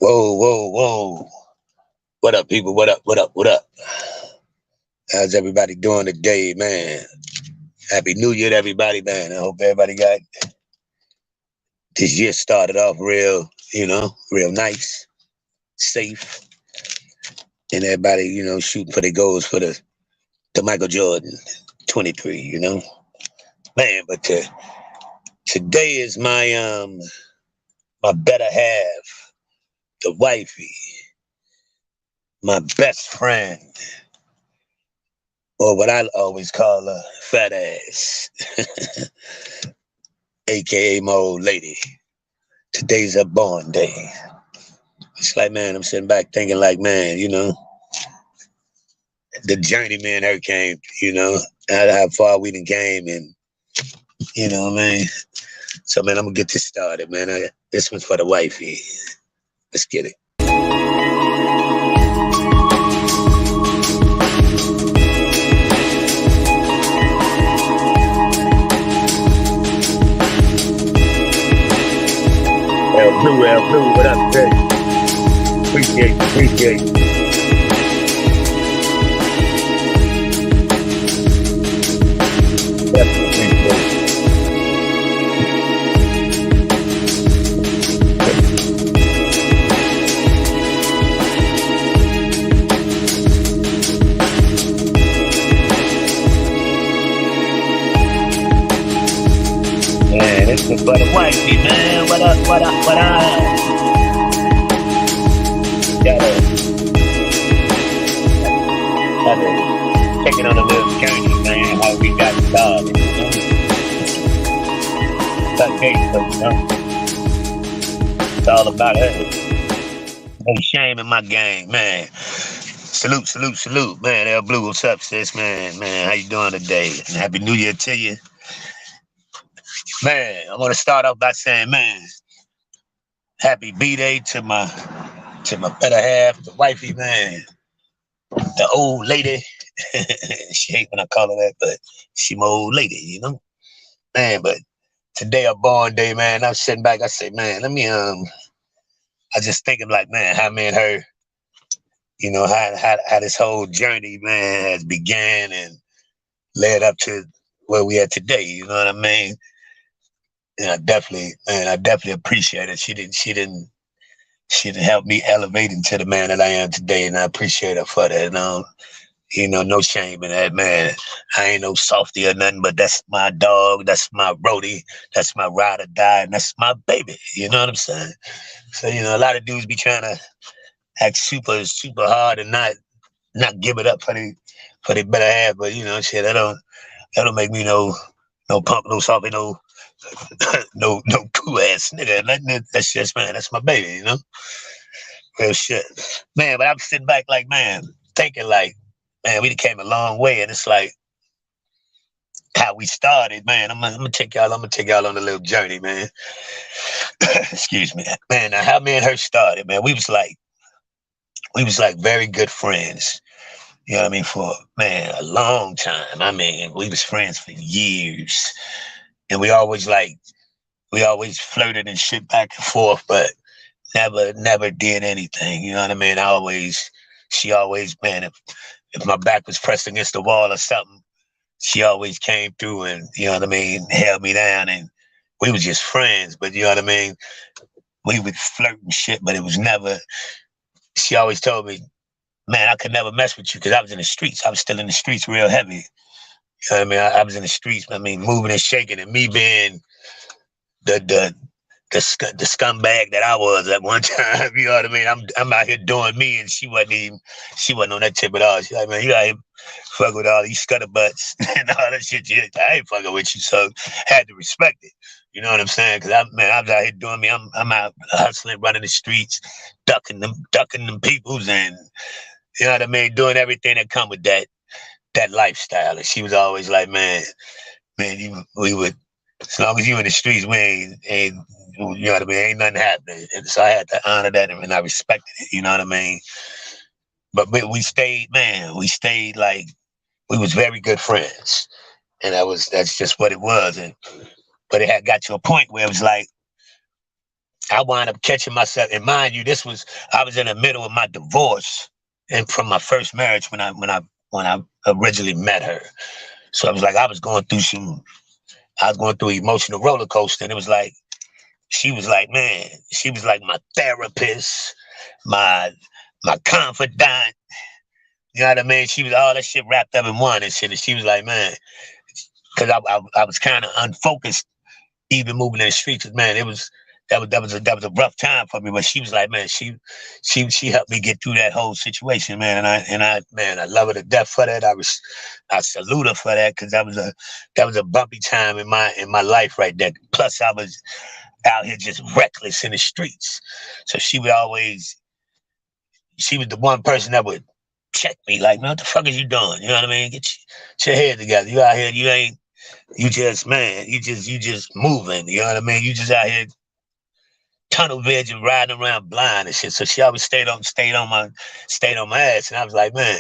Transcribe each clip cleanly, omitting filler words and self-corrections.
Whoa, whoa, whoa. What up, people? What up? What up? What up? How's everybody doing today, man? Happy New Year to everybody, man. I hope everybody got this year started off real nice, safe, and everybody, shooting for their goals for the Michael Jordan 23, Man, but today is my better half, the wifey, my best friend, or what I always call a fat ass, aka my old lady. Today's her born day. It's like, man, I'm sitting back thinking, like, man, the journey me and her came, how far we done came, and what I mean. So, man, I'm gonna get this started, man. This one's for the wifey. Let's get it. L Blue, what up, Jay? Appreciate. Definitely appreciate. Man, this is for the wifey, man. What up? Taking on a little journey, man, how we got started, It's all about her. No shame in my game, man. Salute, man. L Blue, what's up, sis, man? Man, how you doing today? And Happy New Year to you. Man, I want to start off by saying, man, happy B-Day to my better half, the wifey, man. The old lady. She hate when I call her that, but she my old lady, Man, but today a born day, man. I'm sitting back, I say, man, I just thinking like, man, how me and her, how this whole journey, man, has began and led up to where we at today, you know what I mean? And I definitely appreciate it. She didn't help me elevate into the man that I am today, and I appreciate her for that. No shame in that, man. I ain't no softy or nothing, but that's my dog, that's my roadie, that's my ride or die, and that's my baby. You know what I'm saying? So, a lot of dudes be trying to act super, super hard and not give it up for the better half, but shit, that don't make me no pump, no softy, no no cool ass nigga. That's just, man, that's my baby, real shit, man. But I'm sitting back like, man, thinking like, man, we came a long way, and it's like how we started, man. I'm gonna take y'all on a little journey, man. Excuse me, man. Now, how me and her started, man, we was like very good friends. You know what I mean? For, man, a long time. I mean, we was friends for years, and we always flirted and shit back and forth, but never did anything. You know what I mean? She always, man, if my back was pressed against the wall or something, she always came through and, you know what I mean, held me down, and we was just friends, but you know what I mean? We would flirt and shit, but it was never, she always told me, man, I could never mess with you because I was in the streets. I was still in the streets real heavy. You know what I mean? I was in the streets, I mean, moving and shaking, and me being the scumbag that I was at one time. You know what I mean? I'm out here doing me, and she wasn't on that tip at all. She like, man, you out here fuck with all these scutterbutts and all that shit. I ain't fucking with you, so had to respect it. You know what I'm saying? Because I was out here doing me. I'm out hustling, running the streets, ducking them peoples, and you know what I mean, doing everything that come with that lifestyle. And she was always like, man, we would, as long as you in the streets, we ain't you know what I mean, ain't nothing happening. And so I had to honor that, and I respected it, you know what I mean? But we stayed like, we was very good friends. And that's just what it was. But it had got to a point where it was like, I wound up catching myself. And mind you, I was in the middle of my divorce and from my first marriage when I originally met her. So I was like, I was going through an emotional roller coaster, and it was like she was like, man, she was like my therapist, my confidant. You know what I mean? She was all that shit wrapped up in one and shit. And she was like, man, because I was kind of unfocused, even moving in the streets. Man, that was a rough time for me. But she was like, man, she helped me get through that whole situation, man. Man, I love her to death for that. I salute her for that because that was a bumpy time in my life right there. Plus, I was out here just reckless in the streets. So she was the one person that would check me like, man, what the fuck is you doing? You know what I mean? Get your head together. You out here, you just moving. You know what I mean? You just out here tunnel vision, riding around blind and shit. So she always stayed on my ass. And I was like, man,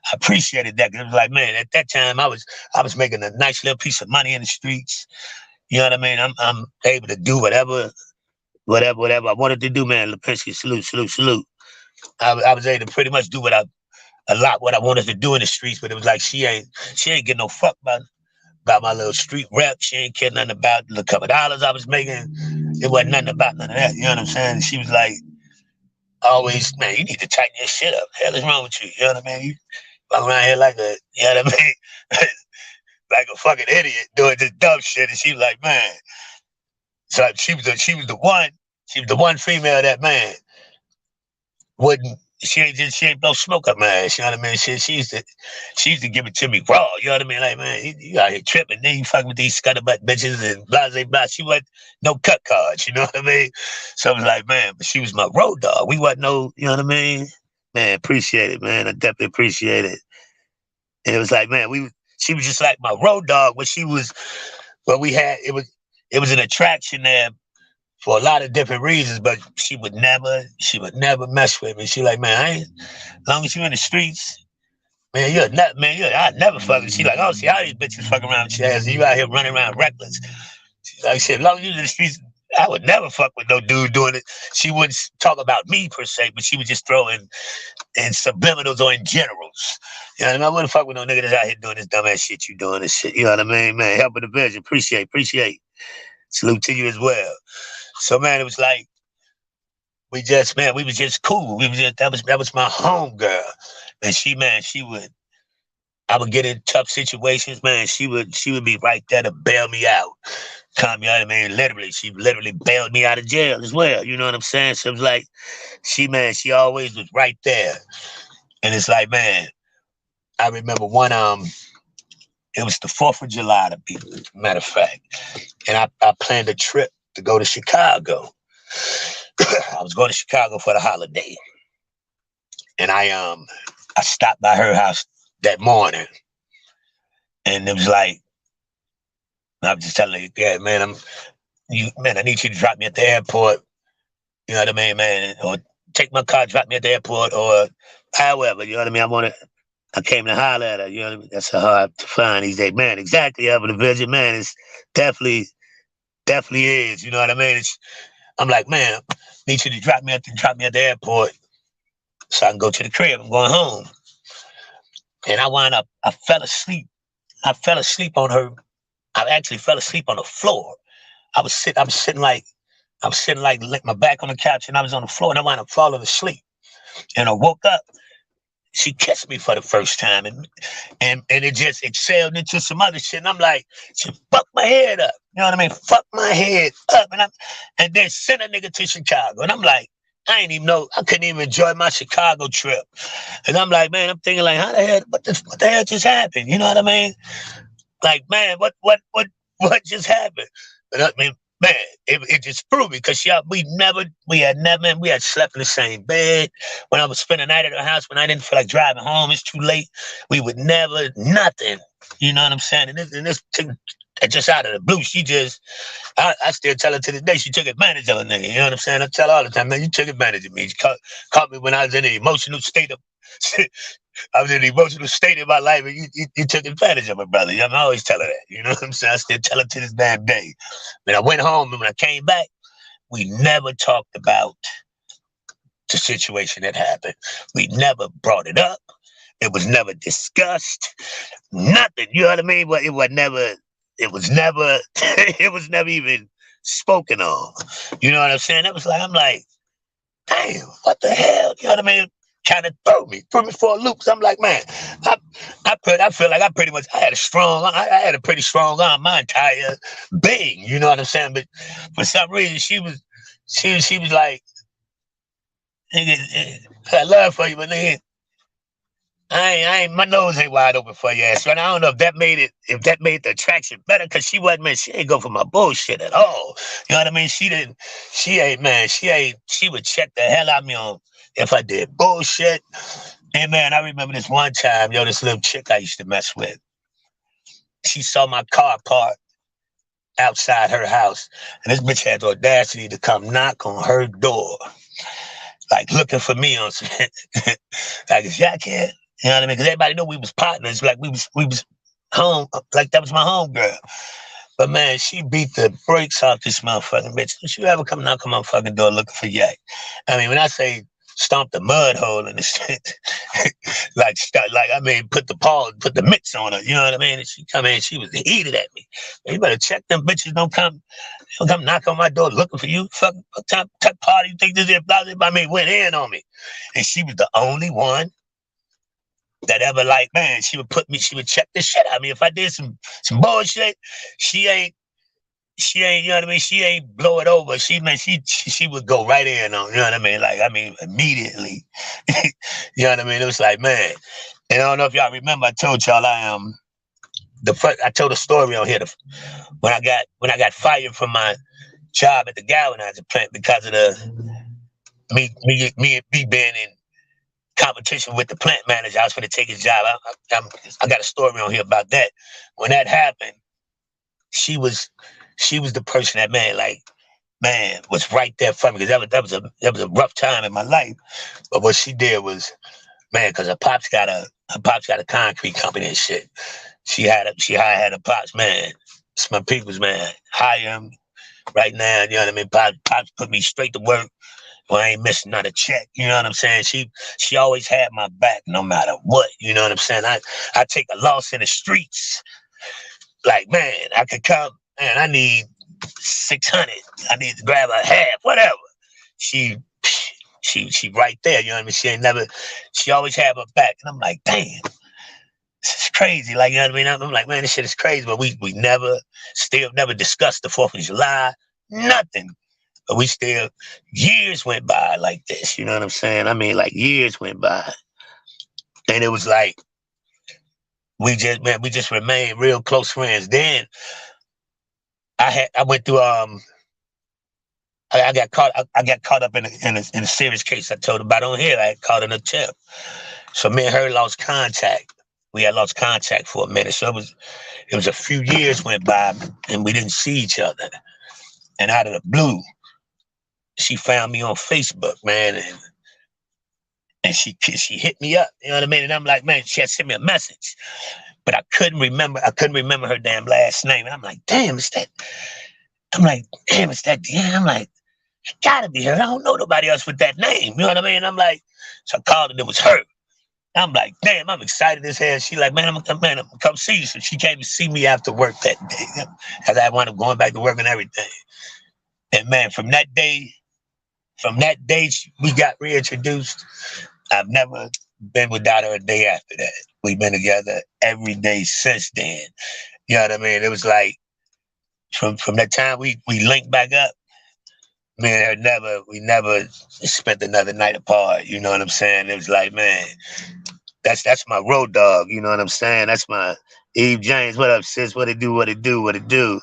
I appreciated that. Cause it was like, man, at that time I was making a nice little piece of money in the streets. You know what I mean? I'm able to do whatever I wanted to do, man. Lapenski, salute. I was able to pretty much do what I wanted to do in the streets, but it was like she ain't getting no fuck about my little street rep. She ain't caring nothing about the couple dollars I was making. It wasn't nothing about none of that. You know what I'm saying? She was like, always, man, you need to tighten your shit up. Hell is wrong with you? You know what I mean? You walk around here like you know what I mean? Like a fucking idiot doing this dumb shit. And she was like, man. So she was the one female that, man, wouldn't, she ain't blow smoke up my ass. You know what I mean? She used to give it to me raw. You know what I mean? Like, man, you out here tripping. Then you fucking with these scutterbutt bitches and blah, blah, blah. She wasn't no cut cards. You know what I mean? So I was like, man, but she was my road dog. We wasn't no, you know what I mean? Man, appreciate it, man. I definitely appreciate it. And it was like, man, she was just like my road dog. It was an attraction there for a lot of different reasons, but she would never mess with me. She like, man, as long as you in the streets, man, I'd never fuck with. She like, oh, see, all these bitches fucking around with your ass. You out here running around reckless. She like, shit, as long as you in the streets, I would never fuck with no dude doing it. She wouldn't talk about me per se, but she would just throw in subliminals or in generals. You know what I mean? I wouldn't fuck with no nigga that's out here doing this dumbass shit you doing this shit. You know what I mean? Man, helping the vision. Appreciate. Salute to you as well. So man, it was like we was just cool. That was my home girl. And I would get in tough situations, man. She would be right there to bail me out. Calm me out, I mean, she literally bailed me out of jail as well. You know what I'm saying? So it was like she always was right there. And it's like, man, I remember it was the 4th of July to be matter of fact. And I planned a trip to go to Chicago. I was going to Chicago for the holiday. And I stopped by her house that morning. And it was like, I was just telling her, yeah, man, I need you to drop me at the airport. You know what I mean, man? Or take my car, drop me at the airport, or however, you know what I mean? I came to holler at her, you know what I mean? That's so hard to find these days. Man, exactly, Ever the Vision, man, it's definitely is, you know what I mean? I'm like, man, I need you to drop me at the airport so I can go to the crib. I'm going home. And I fell asleep. I fell asleep on her. I actually fell asleep on the floor. I'm sitting like my back on the couch and I was on the floor and I wound up falling asleep. And I woke up. She kissed me for the first time and it just excelled into some other shit. And I'm like, she fucked my head up. You know what I mean? Fuck my head up. And then sent a nigga to Chicago. And I'm like, I ain't even know, I couldn't even enjoy my Chicago trip. And I'm like, man, I'm thinking like, what the hell just happened? You know what I mean? Like, man, what just happened? But I mean, man, it just proved me because we had slept in the same bed. When I would spend the night at her house, when I didn't feel like driving home, it's too late. We would never, nothing. You know what I'm saying? And this just out of the blue, I still tell her to this day, she took advantage of a nigga. You know what I'm saying? I tell her all the time, man, you took advantage of me. You caught me when I was in an emotional state of in my life, and you took advantage of it, brother. I'm always telling her that. You know what I'm saying? I still tell her to this damn day. When I went home and when I came back, we never talked about the situation that happened. We never brought it up. It was never discussed. Nothing. You know what I mean? But it was never, it was never even spoken of. You know what I'm saying? I'm like, damn, what the hell? You know what I mean? Kind of threw me for a loop. So I'm like, man, I feel like I had a pretty strong arm my entire being. You know what I'm saying? But for some reason, she was like, nigga, I got love for you, but nigga, my nose ain't wide open for your ass. And I don't know if that made the attraction better, because she ain't go for my bullshit at all. You know what I mean? She would check the hell out of me on if I did bullshit. And man, I remember this one time, this little chick I used to mess with, she saw my car parked outside her house, and this bitch had the audacity to come knock on her door, like looking for me on some, like a jackhead. You know what I mean? Because everybody knew we was partners. Like we was home. Like that was my home girl. But man, she beat the brakes off this motherfucking bitch. Don't you ever come knock on my fucking door looking for yak? I mean, when I say stomp the mud hole in the shit, put the mitts on her. You know what I mean? And she come in, she was heated at me. You better check them bitches. Don't come knock on my door looking for you. Fucking what type party you think this is? I mean, went in on me, and she was the only one that ever, like, man, she would check the shit out of me. If I did some bullshit, she ain't, you know what I mean? She ain't blow it over. She would go right in on, you know what I mean? Like, immediately. You know what I mean? It was like, man. And I don't know if y'all remember, I told y'all I told a story on here when I got fired from my job at the galvanizer plant because of me being in competition with the plant manager. I was going to take his job. I got a story on here about that. When that happened, she was the person that was right there for me, because that was a rough time in my life. But what she did was, man, because her pops got a concrete company and shit. She had a pops, man. It's my people's, man. Hire him right now. You know what I mean? Pops put me straight to work. Well, I ain't missing not a check. You know what I'm saying? She always had my back no matter what. You know what I'm saying? I take a loss in the streets. Like, man, I could come, man, I need 600. I need to grab a half, whatever. She right there. You know what I mean? She always had my back. And I'm like, damn, this is crazy. Like, you know what I mean? I'm like, man, this shit is crazy. But we never discussed the 4th of July. Nothing. But we still, years went by like this, you know what I'm saying? Like years went by. And it was like, we just remained real close friends. Then I went through, I got caught up in a serious case I told about on here. I got caught in a tip. So me and her lost contact. We had lost contact for a minute. So it was a few years went by and we didn't see each other. And out of the blue, she found me on Facebook, man, and she hit me up. You know what I mean? And I'm like, man, she had sent me a message, but I couldn't remember her damn last name. And I'm like, damn, it's that. I'm like, damn, it's that. Yeah, I'm like, it gotta be her. I don't know nobody else with that name. You know what I mean? I'm like, so I called and it was her. I'm like, damn, I'm excited as hell. She like, man, I'm gonna come see you. So she came to see me after work that day, as I wound up going back to work and everything. And man, from that day, we got reintroduced. I've never been without her a day after that. We've been together every day since then. You know what I mean? It was like from that time we linked back up, me and her we never spent another night apart. You know what I'm saying? It was like, man, that's my road dog. You know what I'm saying? That's my Eve James. What up, sis? What it do? What it do? What it do?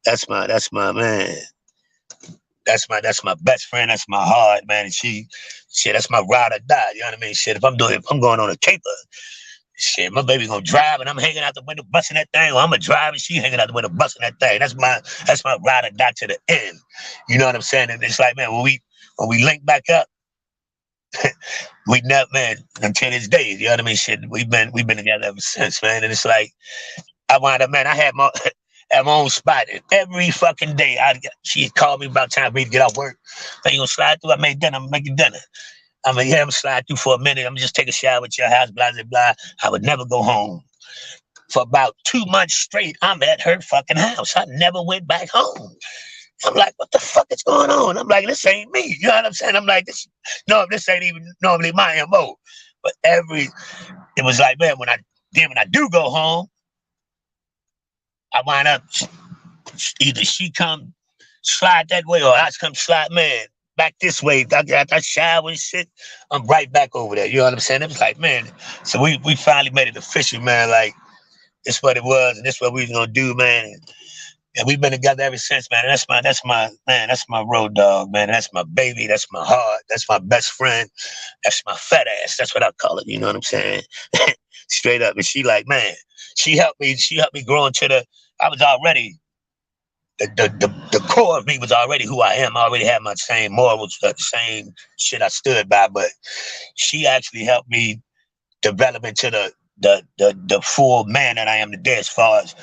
That's my man. That's my best friend. That's my heart, man. And shit, that's my ride or die. You know what I mean? Shit, if I'm going on a caper, shit, my baby gonna drive and I'm hanging out the window busting that thing, or I'm gonna drive and she hanging out the window busting that thing. That's my ride or die to the end. You know what I'm saying? And it's like, man, when we link back up, we never, man, until this day. You know what I mean? Shit, we've been together ever since, man. And it's like, I wound up, man, I had more. at my own spot. And every fucking day, she'd call me about time for me to get off work. So you gonna slide through? I made dinner. I'm making dinner. I'm like, yeah, I'm slide through for a minute. I'm just take a shower at your house, blah, blah, blah. I would never go home. For about 2 months straight, I'm at her fucking house. I never went back home. I'm like, what the fuck is going on? I'm like, this ain't me. You know what I'm saying? I'm like, this ain't even normally my MO. But it was like, man, when I do go home, I wind up either she come slide that way or I come slide, man, back this way. I got that shower and shit. I'm right back over there. You know what I'm saying? It was like, man. So we finally made it official, man. Like, this what it was, and this what we was gonna do, man. And we've been together ever since, man. That's my road dog, man. That's my baby. That's my heart. That's my best friend. That's my fat ass. That's what I call it. You know what I'm saying? Straight up. And she like, man, she helped me grow into I was already, the core of me was already who I am. I already had my same morals, the same shit I stood by, but she actually helped me develop into the full man that I am today, as far as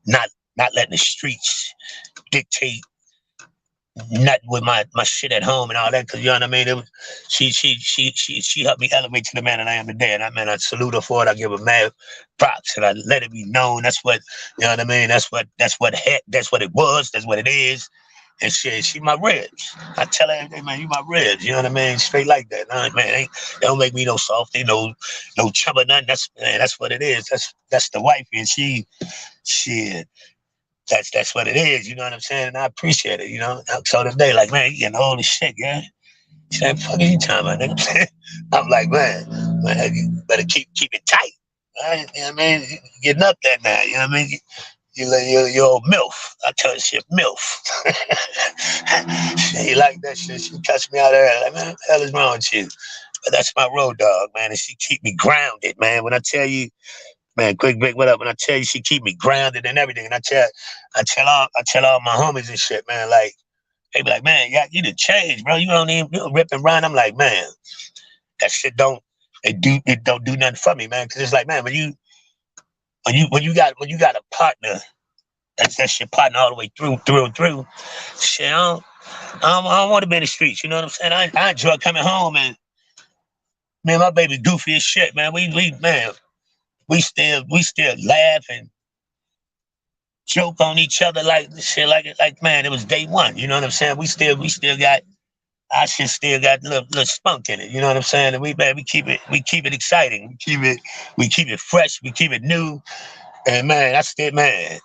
not letting the streets dictate nothing with my shit at home and all that. Cause you know what I mean? She helped me elevate to the man that I am today. And I salute her for it. I give her mad props and I let it be known. That's what, you know what I mean? That's what it was. That's what it is. And shit, she my ribs. I tell her every day, man, you my ribs. You know what I mean? Straight like that. Man, they don't make me no softy, no chub or nothing. That's what it is. That's the wifey. And shit. That's what it is, you know what I'm saying? And I appreciate it, you know. So today, like, man, you getting old as shit, yeah. She's like, fuck is you talking about, nigga? I'm like, man, you better keep it tight. Right? You know what I mean? You getting up there now, you know what I mean? You're old MILF. I tell her shit, MILF. She like that shit. She cuts me out there. Like, man, what the hell is wrong with you? But that's my road dog, man. And she keep me grounded, man. When I tell you, man, quick break, what up? When I tell you she keep me grounded and everything, and I tell all my homies and shit, man, like, they be like, man, yeah, you done changed, bro. You don't rip and run. I'm like, man, that shit don't do nothing for me, man. Cause it's like, man, when you got a partner, that's your partner all the way through and through. Shit, I don't want to be in the streets. You know what I'm saying? I enjoy coming home and, man, my baby goofy as shit, man. We still laugh and joke on each other like shit, like man, it was day one. You know what I'm saying? We still got our shit still got little spunk in it. You know what I'm saying? And we keep it exciting. We keep it fresh. We keep it new. And man, that's it, man.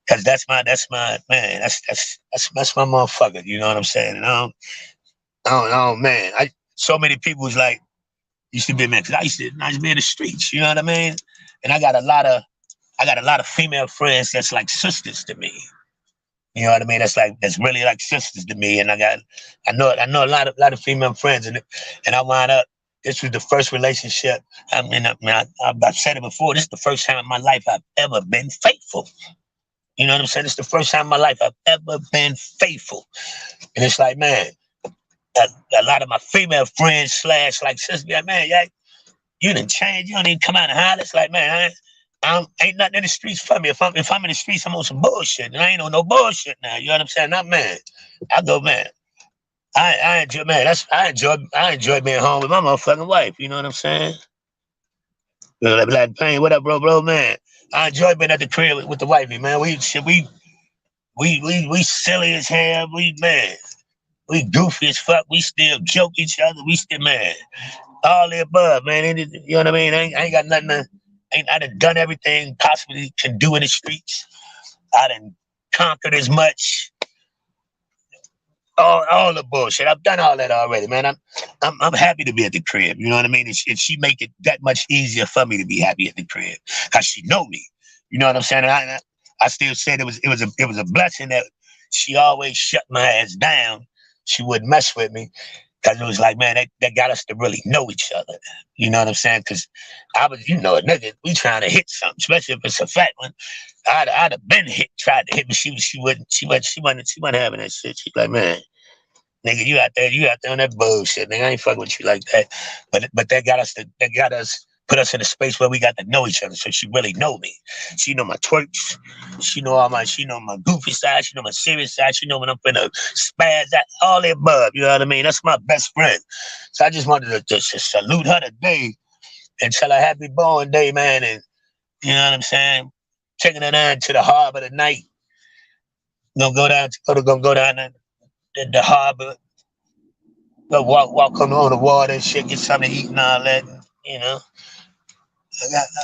Cause that's my man. That's my motherfucker. You know what I'm saying? And I don't, man. So many people was like, used to be, man, cause I used to be in the streets. You know what I mean? And I got a lot of female friends that's like sisters to me. You know what I mean? That's really like sisters to me. And I know a lot of female friends, and I wound up. This was the first relationship. I mean, I've said it before. This is the first time in my life I've ever been faithful. You know what I'm saying? It's the first time in my life I've ever been faithful. And it's like, man, a lot of my female friends / like sisters be like, man, yeah, you done changed. You don't even come out and holler. It's like, man, ain't nothing in the streets for me. If I'm in the streets, I'm on some bullshit, and I ain't on no bullshit now. You know what I'm saying? Not man. I go, man. I enjoy, man. I enjoy being home with my motherfucking wife. You know what I'm saying? Like, Payne, what up, bro, man? I enjoy being at the crib with the wifey, man. We silly as hell. We goofy as fuck. We still joke each other. We still, man. All the above, man. You know what I mean? I ain't got nothing to. I done done everything possibly can do in the streets. I done conquered as much. All the bullshit. I've done all that already, man. I'm happy to be at the crib. You know what I mean? And she make it that much easier for me to be happy at the crib because she know me. You know what I'm saying? And I still said it was a blessing that she always shut my ass down. She wouldn't mess with me. Cause it was like, man, that got us to really know each other. You know what I'm saying? Cause I was, you know, a nigga, we trying to hit something, especially if it's a fat one. I'd have been tried to hit me. She wasn't having that shit. She's like, man, nigga, you out there on that bullshit. Nigga, I ain't fucking with you like that. But that got us put us in a space where we got to know each other. So she really know me. She know my twerks. She know my goofy side. She know my serious side. She know when I'm finna spaz out, all the above. You know what I mean? That's my best friend. So I just wanted to just salute her today and tell her happy born day, man. And you know what I'm saying? Taking her down to the harbor tonight. Gonna go down the harbor. Go walk on the water and shit, get something to eat and all that. You know,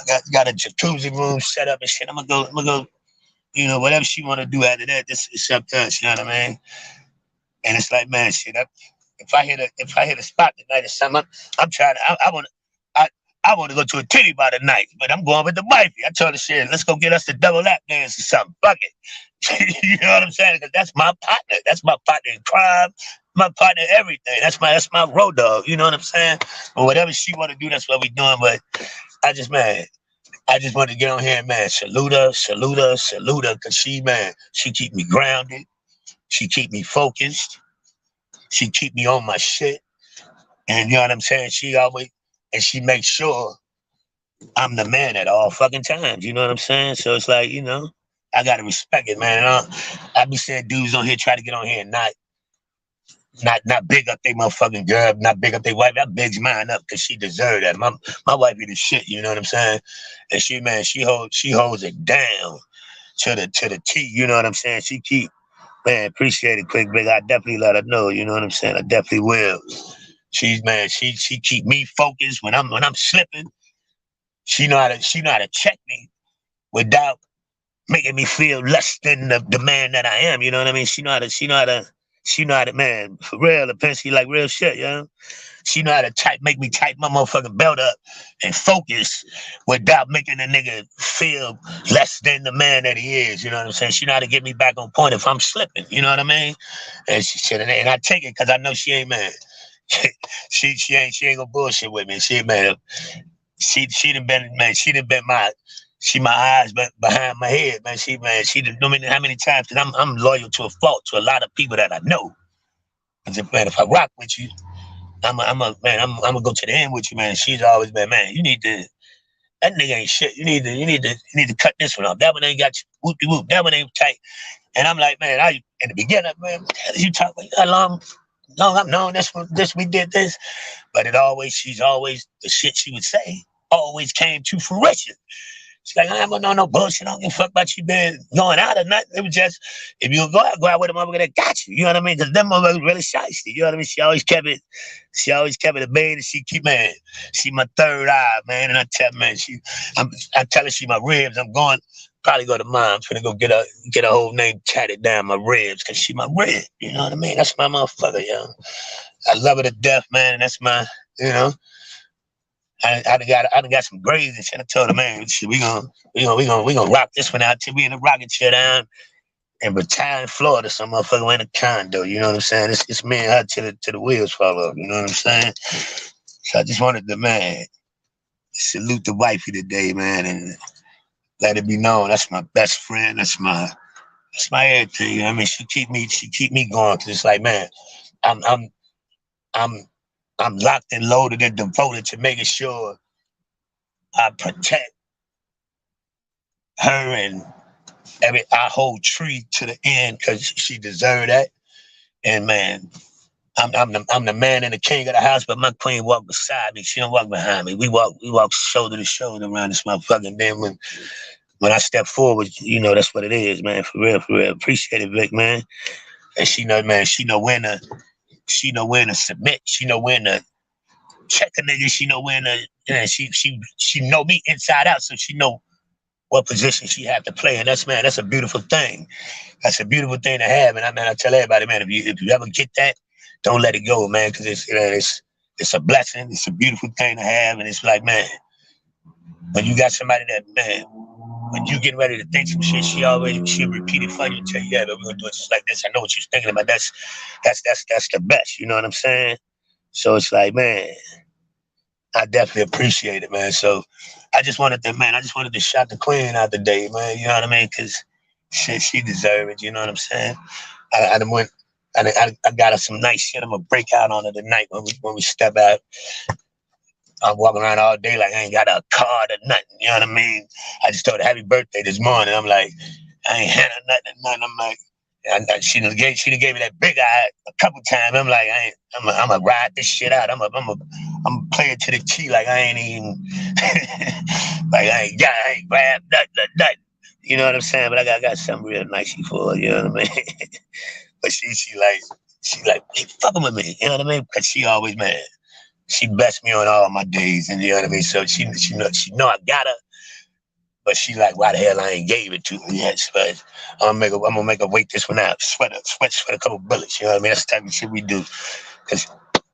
I got a jacuzzi room set up and shit. I'm gonna go. You know, whatever she want to do after that, this is up to us. You know what I mean? And it's like, man, shit. If I hit a spot tonight or something, I'm trying to. I I want to go to a titty bar tonight, but I'm going with the wifey. I told her, shit, let's go get us the double lap dance or something. Fuck it. You know what I'm saying? Because that's my partner. That's my partner in crime. My partner in everything. That's my road dog. You know what I'm saying? But whatever she want to do, that's what we doing. But man, I just want to get on here and, man, salute her, salute her, salute her. Because she keep me grounded. She keep me focused. She keep me on my shit. And you know what I'm saying? And she makes sure I'm the man at all fucking times. You know what I'm saying? So it's like, I gotta respect it, man. I be seeing dudes on here try to get on here and not big up their motherfucking girl, not big up their wife. I bigs mine up because she deserved that. My wife be the shit. You know what I'm saying? And she holds it down to the T. You know what I'm saying? She keep, man, appreciate it, quick big. I definitely let her know. You know what I'm saying? I definitely will. She keep me focused when I'm slipping. She know how to check me without making me feel less than the man that I am. You know what I mean? She know how to, man, for real, Lapenski, like real shit, yo. She know how to make me tighten my motherfucking belt up and focus without making a nigga feel less than the man that he is. You know what I'm saying? She know how to get me back on point if I'm slipping. You know what I mean? And and I take it because I know she ain't, man. she ain't gonna bullshit with me. She, man, she done been, man. She my eyes behind my head, man. She done, no matter how many times, because I'm loyal to a fault to a lot of people that I know. Man, if I rock with you, I'm gonna go to the end with you, man. She's always been, man, you need to, that nigga ain't shit. You need to cut this one off. That one ain't got you whoop de whoop. That one ain't tight. And I'm like, man, in the beginning, man, what the hell you talking about? Long I've known this we did this. But she's always, the shit she would say always came to fruition. She's like, I ain't gonna know no bullshit. I don't give a fuck about you being going out or nothing. It was just, if you go out with a motherfucker that got you. You know what I mean? Because them motherfuckers really shiesty. You know what I mean? She always kept it a bait, and she my third eye, man. And I tell, man, I tell her she my ribs. Probably go to mom. I'm finna go get a whole name tatted down my ribs, because she my rib. You know what I mean? That's my motherfucker, yo. I love her to death, man. And that's my, you know. I done got some grades and shit. I told her, man, shit, we gonna rock this one out till we in the rocket chair down in Battalion, Florida. Some motherfucker in a condo. You know what I'm saying? It's me and her till the wheels fall off. You know what I'm saying? So I just wanted to, man, salute the wifey today, man, and let it be known that's my best friend. That's my everything. You know what I mean? She keep me going, because it's like, man, I'm I'm I'm I'm locked and loaded and devoted to making sure I protect her and I hold tree to the end, because she deserved that. And, man, I'm the man and the king of the house, but my queen walk beside me. She don't walk behind me. We walk shoulder to shoulder around this motherfucker. And then when I step forward, that's what it is, man. For real, for real. Appreciate it, Vic, man. And she know, man. She know when to submit. She know when to check a nigga. She know when to. She know me inside out, so she know what position she have to play. And that's a beautiful thing. That's a beautiful thing to have. And I tell everybody, man, if you ever get that, don't let it go, man, because it's a blessing. It's a beautiful thing to have. And it's like, man, when you got somebody that, man, when you getting ready to think some shit, she'll repeat it for you and tell you, yeah, we're gonna do it just like this. I know what you're thinking about. That's the best. You know what I'm saying? So it's like, man, I definitely appreciate it, man. So I just wanted to shout the queen out today, man. You know what I mean? Because she deserved it. You know what I'm saying? I got her some nice shit. I'm gonna break out on her tonight when we step out. I'm walking around all day like I ain't got a card or nothing. You know what I mean? I just told her happy birthday this morning. I'm like, I ain't had nothing. I'm like, she done gave me that big eye a couple times. I'm like, I'm gonna ride this shit out. I'm gonna play it to the T like I ain't even like I ain't grabbed nothing. You know what I'm saying? But I got something real nice for her. You know what I mean? But she like, hey, fucking with me. You know what I mean? Because she always, man, she blessed me on all my days, and you know what I mean. So she know I got her. But she like, why the hell I ain't gave it to her yet? But I'm gonna make her wait this one out. Sweat a couple bullets. You know what I mean? That's the type of shit we do. Cause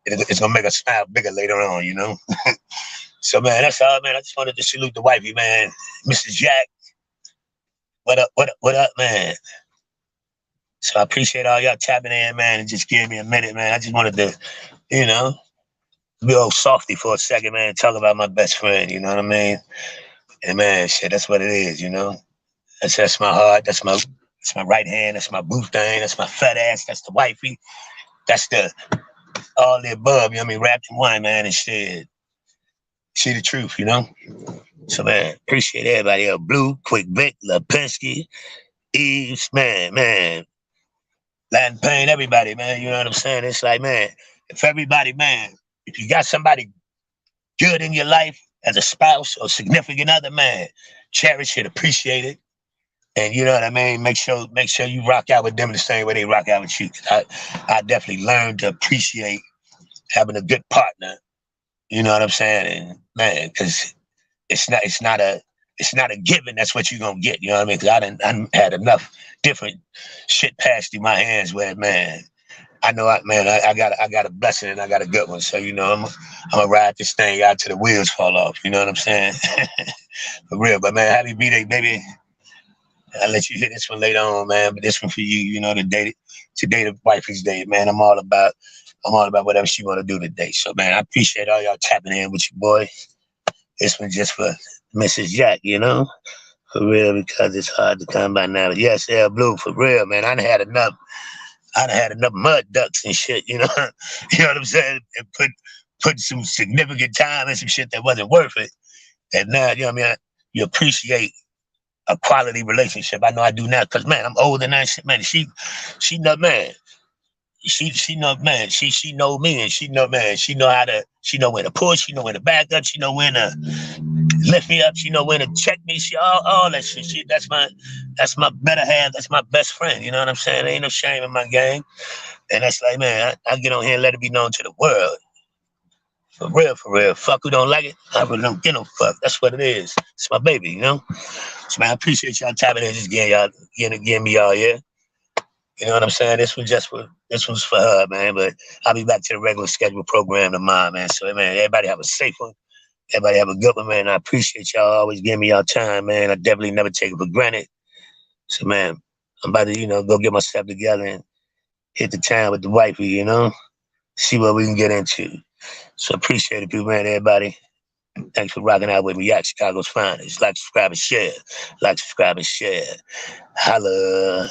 it's gonna make her smile bigger later on, you know? So man, that's all, man. I just wanted to salute the wifey, man. Mrs. Jack. What up, man? So I appreciate all y'all tapping in, man, and just giving me a minute, man. I just wanted to, you know, be all softy for a second, man, talk about my best friend, you know what I mean? And man, shit, that's what it is, you know? That's my heart, that's my right hand, that's my boot thing, that's my fat ass, that's the wifey, that's the all the above, you know what I mean? Wrapped in one, man, and shit. See the truth, you know? So man, appreciate everybody else. Blue, Quick Vic, Lapenski, Eves, man. Latin Pain, everybody, man. You know what I'm saying? It's like, man, if you got somebody good in your life as a spouse or significant other, man, cherish it, appreciate it. And you know what I mean? Make sure you rock out with them the same way they rock out with you. I definitely learned to appreciate having a good partner. You know what I'm saying? And man, because it's not a given. That's what you're gonna get. You know what I mean? Because I had enough different shit passed through my hands where, man, I know I got a blessing and I got a good one. So you know I'm gonna ride this thing out till the wheels fall off. You know what I'm saying? For real. But man, happy B-Day, baby. I'll let you hit this one later on, man. But this one for you, you know, today the wifey's day, man. I'm all about whatever she want to do today. So man, I appreciate all y'all tapping in with your boy. This one just for Mrs. Jack, you know, for real, because it's hard to come by now. But yes, L Blue, for real, man. I done had enough mud ducks and shit, you know. You know what I'm saying? And put some significant time in some shit that wasn't worth it. And now, you know what I mean? You appreciate a quality relationship. I know I do now, because man, I'm older than that shit, man. She know, man. She know, man. She know me, and she know, man. She know when to push. She know when to back up. She know when to lift me up. She know when to check me. She all that shit. That's my better half. That's my best friend. You know what I'm saying? There ain't no shame in my game. And that's like, man, I get on here and let it be known to the world. For real. Fuck who don't like it. I really don't get no fuck. That's what it is. It's my baby, you know? So man, I appreciate y'all tapping in, just getting me y'all, yeah? You know what I'm saying? This one's for her, man. But I'll be back to the regular scheduled program tomorrow, man. So man, everybody have a safe one. Everybody have a good one, man. I appreciate y'all always giving me y'all time, man. I definitely never take it for granted. So man, I'm about to, you know, go get myself together and hit the town with the wifey, you know? See what we can get into. So appreciate it, people, man, everybody. Thanks for rocking out with me. Yak, Chicago's finest. Like, subscribe, and share. Like, subscribe, and share. Holla.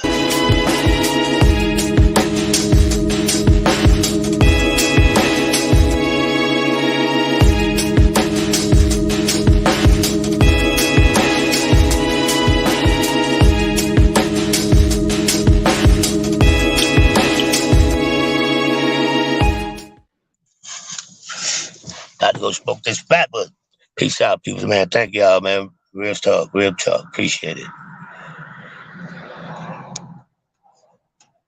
Got to go smoke this fat, but peace out, people, man. Thank y'all, man. Real talk. Appreciate it.